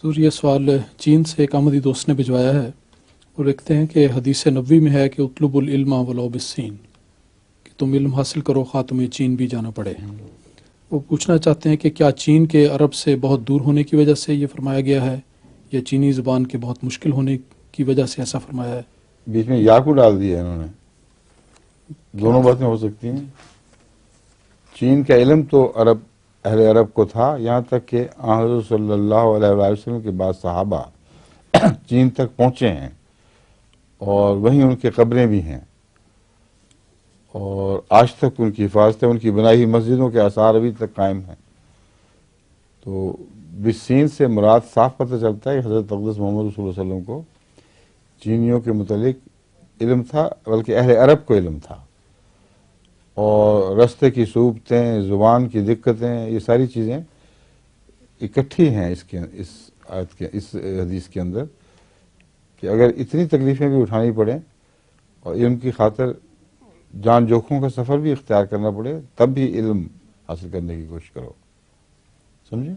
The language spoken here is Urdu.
حضور یہ سوال چین سے ایک احمدی دوست نے بھجوایا ہے. وہ لکھتے ہیں کہ حدیث نبوی میں ہے کہ اطلب العلم ولو بالسین، کہ تم علم حاصل کرو خواہ تمہیں چین بھی جانا پڑے. وہ پوچھنا چاہتے ہیں کہ کیا چین کے عرب سے بہت دور ہونے کی وجہ سے یہ فرمایا گیا ہے، یا چینی زبان کے بہت مشکل ہونے کی وجہ سے ایسا فرمایا ہے؟ بیچ میں یا کو ڈال دیا انہوں نے. دونوں باتیں ہو سکتی ہیں. چین کا علم تو اہل عرب کو تھا، یہاں تک کہ حضرت صلی اللہ علیہ وآلہ وسلم کے بعد صحابہ چین تک پہنچے ہیں، اور وہیں ان کی قبریں بھی ہیں، اور آج تک ان کی حفاظتیں، ان کی بنائی ہوئی مسجدوں کے آثار ابھی تک قائم ہیں. تو بالسین سے مراد صاف پتہ چلتا ہے کہ حضرت اقدس محمد رسول اللہ علیہ وسلم کو چینیوں کے متعلق علم تھا، بلکہ اہل عرب کو علم تھا. اور رستے کی صعوبتیں، زبان کی دقتیں، یہ ساری چیزیں اکٹھی ہیں اس حدیث کے اندر، کہ اگر اتنی تکلیفیں بھی اٹھانی پڑیں اور علم کی خاطر جان جوکھوں کا سفر بھی اختیار کرنا پڑے، تب بھی علم حاصل کرنے کی کوشش کرو. سمجھے؟